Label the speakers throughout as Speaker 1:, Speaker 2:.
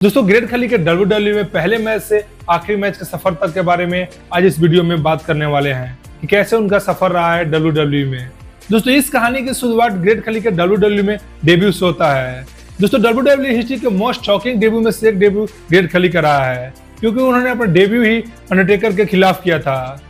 Speaker 1: दोस्तों ग्रेट खली के WWE में पहले मैच से आखिरी मैच के सफर तक के बारे में आज इस वीडियो में बात करने वाले हैं कि कैसे उनका सफर रहा है WWE में। दोस्तों इस कहानी की शुरुआत ग्रेट खली के WWE में डेब्यू से होता है। दोस्तों WWE हिस्ट्री के मोस्ट शॉकिंग डेब्यू में से एक डेब्यू ग्रेट खली का रहा है, क्योंकि उन्होंने अपना डेब्यू ही अंडरटेकर के खिलाफ किया था।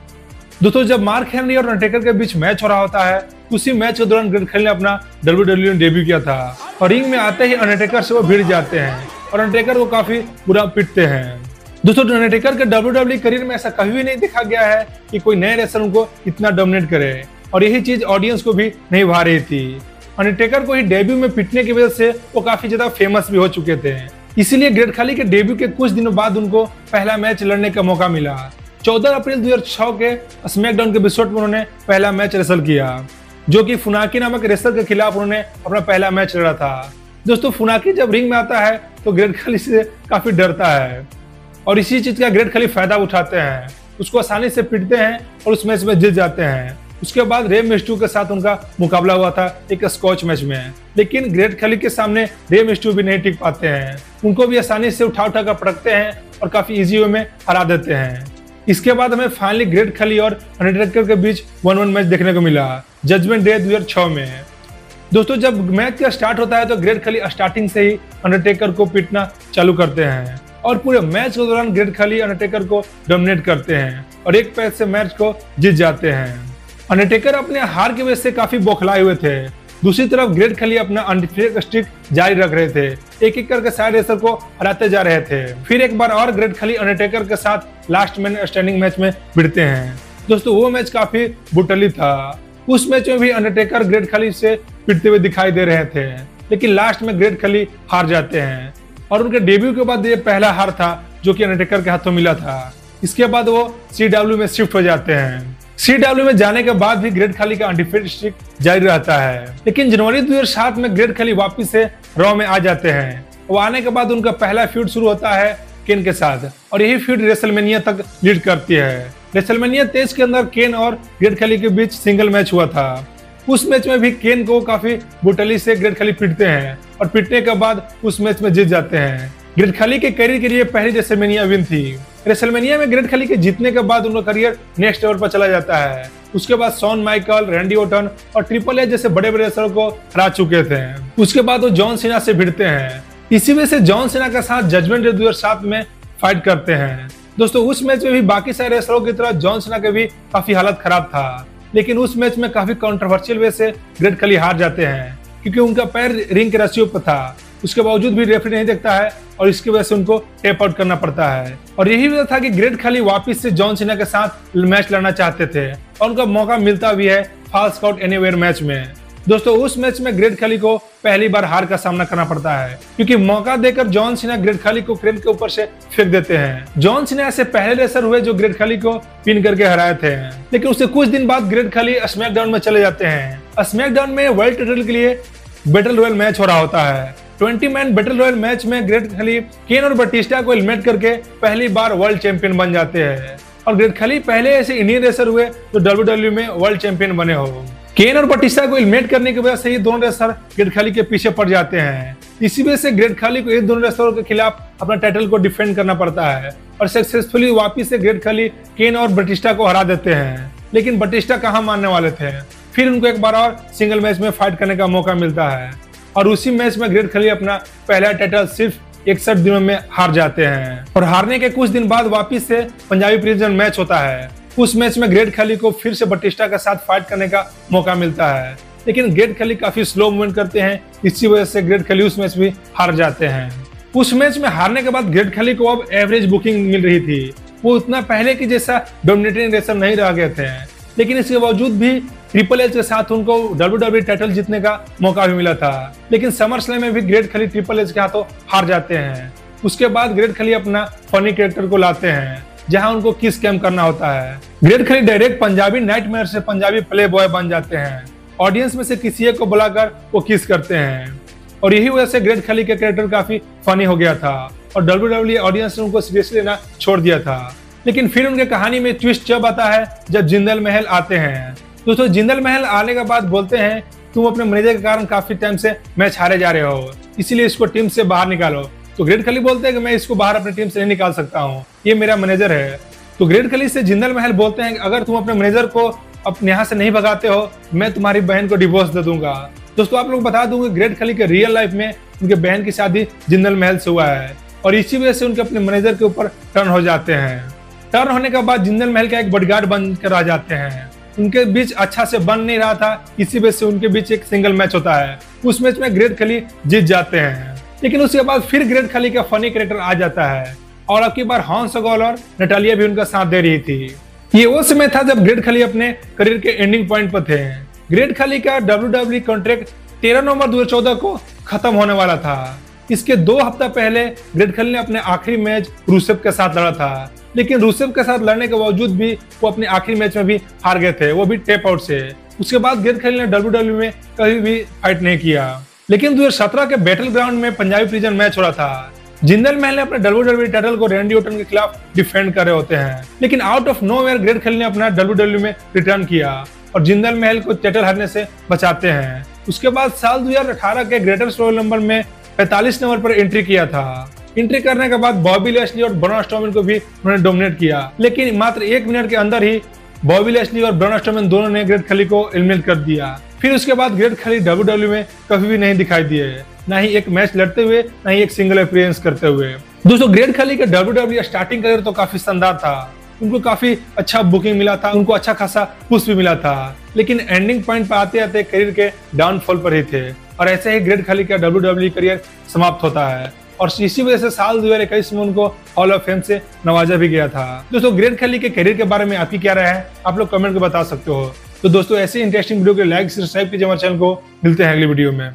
Speaker 1: दोस्तों जब मार्क हेनरी और अंडरटेकर के बीच मैच हो रहा होता है, उसी मैच के दौरान ग्रेट खली ने अपना WWE में डेब्यू किया था और रिंग में आते ही अंडरटेकर से वो भिड़ जाते हैं और अंडरटेकर को काफी बुरा पिटते हैं। दोस्तों अंडरटेकर के WWE करियर में ऐसा कभी भी नहीं देखा गया है कि कोई नए रेसलर उनको इतना डोमिनेट करे, और यही चीज ऑडियंस को भी नहीं भा रही थी। अंडरटेकर को ही डेब्यू में पिटने की वजह से वो काफी ज्यादा फेमस भी हो चुके थे, इसीलिए ग्रेट खली के डेब्यू के कुछ दिनों बाद उनको पहला मैच लड़ने का मौका मिला। 14 अप्रैल 2006 के स्मैकडाउन के एपिसोड में उन्होंने पहला मैच रेसल किया, जो कि फुनाकी नामक रेसलर के खिलाफ उन्होंने अपना पहला मैच लड़ा था। दोस्तों फुनाकी जब रिंग में आता है तो ग्रेट खली से काफी डरता है और इसी चीज का ग्रेट खली फायदा उठाते हैं, उसको आसानी से पीटते हैं और उस मैच में जीत जाते हैं। उसके बाद रे मिस्ट्रू के साथ उनका मुकाबला हुआ था एक स्कॉच मैच में, लेकिन ग्रेट खली के सामने रे मिस्ट्रू भी नहीं टिक पाते हैं, उनको भी आसानी से उठा उठा कर पटकते हैं और काफी इजी वे में हरा देते हैं। इसके बाद हमें फाइनली ग्रेट खली और अंडरटेकर के बीच 1-1 मैच देखने को मिला जजमेंट डे 2006 में। दोस्तों जब मैच का स्टार्ट होता है तो ग्रेट खली स्टार्टिंग से ही अंडरटेकर को पीटना चालू करते हैं और पूरे मैच के दौरान ग्रेट खली अंडरटेकर को डोमिनेट करते हैं और एक पैर से मैच को जीत जाते हैं। अंडरटेकर अपने हार की वजह से काफी बौखलाए हुए थे। दूसरी तरफ ग्रेट खली अपना अनडिफिटेड स्ट्रीक जारी रख रहे थे, एक एक करके सारे रेसलर को हराते जा रहे थे। फिर एक बार और ग्रेट खली अंडरटेकर के साथ लास्ट मैन स्टैंडिंग मैच में भिड़ते हैं। दोस्तों वो मैच काफी ब्रूटली था। उस मैच में भी अंडरटेकर ग्रेट खली से पिटते हुए दिखाई दे रहे थे, लेकिन लास्ट में ग्रेट खली हार जाते हैं और उनके डेब्यू के बाद ये पहला हार था जो कि अंडरटेकर के हाथों मिला था। इसके बाद वो CW में शिफ्ट हो जाते हैं। CW में जाने के बाद भी ग्रेट खली का अनडिफिटेड स्ट्रीक जारी रहता है, लेकिन जनवरी 2007 में ग्रेट खली वापस से रॉ में आ जाते हैं। वो आने के बाद उनका पहला फ्यूड शुरू होता है केन के साथ और यही फ्यूड रेसलमेनिया तक लीड करती है। रेसलमेनिया 23 के अंदर केन और ग्रेट खली के बीच सिंगल मैच हुआ था। उस मैच में भी केन को काफी ब्रूटली से ग्रेट खली पीटते हैं और पीटने के बाद उस मैच में जीत जाते हैं। ग्रेट खली के करियर के लिए पहली रेसलमेनिया विन थी। रेसलमेनिया में ग्रेट खली के जीतने के बाद उनका करियर नेक्स्ट लेवल पर चला जाता है। उसके बाद शॉन माइकल, रैंडी ऑर्टन और ट्रिपल एच जैसे बड़े बड़े रेसलर को हरा चुके थे। उसके बाद वो जॉन सीना से भिड़ते हैं। इसी वजह से जॉन सीना के साथ जजमेंट डे 2007 में फाइट करते हैं। दोस्तों उस मैच में भी बाकी सारे रेसलरों की तरह जॉन सीना के भी काफी हालत खराब था, लेकिन उस मैच में काफी कंट्रोवर्शियल वे से ग्रेट खली हार जाते हैं, क्योंकि उनका पैर रिंग के रस्सियों पर था। उसके बावजूद भी रेफरी नहीं देखता है और इसकी वजह से उनको टेप आउट करना पड़ता है। और यही वजह था कि ग्रेट खली वापस से जॉन सीना के साथ मैच लड़ना चाहते थे और उनका मौका मिलता भी है फॉल्स काउंट एनीवेयर मैच में। दोस्तों उस मैच में ग्रेट खली को पहली बार हार का सामना करना पड़ता है, क्योंकि मौका देकर जॉन सीना ग्रेट खली को क्रेन के ऊपर से फेंक देते हैं। जॉन सीना ऐसे पहले रेसलर हुए जो ग्रेट खली को पिन करके हराए थे, लेकिन उससे कुछ दिन बाद ग्रेट खली स्मैकडाउन में चले जाते हैं। स्मैकडाउन में वर्ल्ड टाइटल के लिए बैटल रॉयल मैच हो रहा होता है। 20 मैन बैटल रॉयल मैच में ग्रेट खली केन और बटिस्टा को एलिमिनेट करके पहली बार वर्ल्ड चैंपियन बन जाते हैं और ग्रेट खली पहले ऐसे इंडियन रेसलर हुए जो WWE में वर्ल्ड चैंपियन बने हो। केन और बटिस्टा को एलिमिनेट करने की वजह से ये दोनों रेसलर ग्रेट खली के पीछे पड़ जाते हैं। इसी वजह से ग्रेट खली को इन दोनों रेसलरों के खिलाफ अपना टाइटल को डिफेंड करना पड़ता है और सक्सेसफुली वापिस से ग्रेट खली केन और बटिस्टा को हरा देते हैं। लेकिन बटिस्टा कहाँ मानने वाले थे, फिर उनको एक बार और सिंगल मैच में फाइट करने का मौका मिलता है और उसी मैच में ग्रेट खली अपना पहला टाइटल सिर्फ 61 दिनों में हार जाते हैं। और हारने के कुछ दिन बाद वापिस से पंजाबी प्रिजन मैच होता है। उस मैच में ग्रेट खली को फिर से बटिस्टा के साथ फाइट करने का मौका मिलता है, लेकिन ग्रेट खली काफी स्लो मूवमेंट करते हैं, इसी वजह से ग्रेट खली उस मैच भी हार जाते हैं। उस मैच में हारने के बाद ग्रेट खली को अब एवरेज बुकिंग मिल रही थी। वो उतना पहले की जैसा डोमिनेटिंग रेसलर नहीं रह गए थे, लेकिन इसके बावजूद भी ट्रिपल एच के साथ उनको WWE टाइटल जीतने का मौका भी मिला था। लेकिन समर स्लैम में भी ग्रेट खली ट्रिपल एच के हाथों हार जाते हैं। उसके बाद ग्रेट खली अपना फनी कैरेक्टर को लाते हैं, जहां उनको किस कैम करना होता है। ग्रेट खली डायरेक्ट पंजाबी नाइटमेयर से पंजाबी प्ले बॉय बन जाते हैं। ऑडियंस में से किसी एक को बुलाकर वो किस करते हैं और यही वजह से ग्रेट खली का कैरेक्टर काफी फनी हो गया था और WWE ऑडियंस ने उनको सीरियसली लेना छोड़ दिया था। लेकिन फिर उनके कहानी में ट्विस्ट जब आता है जब जिंदल महल आते हैं। दोस्तों जिंदल महल आने के बाद बोलते हैं तुम अपने मैनेजर के कारण काफी टाइम से मैच हारे जा रहे हो, इसीलिए इसको टीम से बाहर निकालो। तो ग्रेट खली बोलते हैं कि मैं इसको बाहर अपनी टीम से नहीं निकाल सकता हूँ, ये मेरा मैनेजर है। तो ग्रेट खली से जिंदल महल बोलते हैं कि अगर तुम अपने मैनेजर को अपने यहाँ से नहीं भगाते हो, मैं तुम्हारी बहन को डिवोर्स दे दूंगा। दोस्तों आप लोग बता दूंगा, ग्रेट खली के रियल लाइफ में उनके बहन की शादी जिंदल महल से हुआ है और इसी वजह से उनके अपने मैनेजर के ऊपर टर्न हो जाते हैं। टर्न होने के बाद जिंदल महल का एक बॉडीगार्ड बनकर आ जाते हैं। उनके बीच अच्छा से बन नहीं रहा था, इसी वजह से उनके बीच एक सिंगल मैच होता है। उस मैच में ग्रेट खली जीत जाते हैं, लेकिन उसके बाद फिर ग्रेट खली का फनी कैरेक्टर आ जाता है और अब की बार हॉर्न सोगोल और नटालिया भी उनका साथ दे रही थी। ये वो समय था जब ग्रेट खली अपने करियर के एंडिंग पॉइंट पर थे। ग्रेट खली का WWE कॉन्ट्रैक्ट 13 नवंबर 2014 को खत्म होने वाला था। इसके 2 हफ्ता पहले ग्रेट खली ने अपने आखिरी मैच रूसेव के साथ लड़ा था, लेकिन रूसेव के साथ लड़ने के बावजूद भी वो अपने आखिरी मैच में भी हार गए थे, वो भी टैप आउट से। उसके बाद ग्रेट खली ने WWE में कभी भी फाइट नहीं किया। लेकिन 2017 के बैटल ग्राउंड में पंजाबी प्रिजन मैच हो रहा था। जिंदल महल ने अपने WWE टाइटल को रैंडी ऑर्टन के खिलाफ डिफेंड कर रहे होते हैं, लेकिन आउट ऑफ नोवेयर ग्रेट खली ने अपना WWE में रिटर्न किया और जिंदल महल को टाइटल हारने से बचाते हैं। उसके बाद साल 2018 के ग्रेटेस्ट रॉयल नंबर में 45 नंबर पर एंट्री किया था। एंट्री करने के बाद बॉबी लैशली और ब्रॉन स्ट्रोमैन को भी उन्होंने डोमिनेट किया, लेकिन मात्र 1 मिनट के अंदर ही बॉबी लैशली और ब्रॉन स्ट्रोमैन दोनों ने ग्रेट खली को एलिमिनेट कर दिया। फिर उसके बाद ग्रेट खली WWE में कभी भी नहीं दिखाई दिए, ना ही एक मैच लड़ते हुए, ना ही एक सिंगल अपीयरेंस करते हुए। दोस्तों ग्रेट खली के WWE स्टार्टिंग करियर तो काफी शानदार था, उनको काफी अच्छा बुकिंग मिला था, उनको अच्छा खासा पुश भी मिला था, लेकिन एंडिंग पॉइंट पर आते आते करियर के डाउनफॉल पर ही थे और ऐसे ही ग्रेट खली का WWE करियर समाप्त होता है और इसी वजह से साल 2021 में उनको हॉल ऑफ फेम से नवाजा भी गया था। दोस्तों ग्रेट खली के करियर के बारे में आपकी क्या राय है, आप लोग कमेंट में बता सकते हो। तो दोस्तों ऐसे इंटरेस्टिंग वीडियो के लाइक सब्सक्राइब कीजिए हमारे चैनल को। मिलते हैं अगली वीडियो में।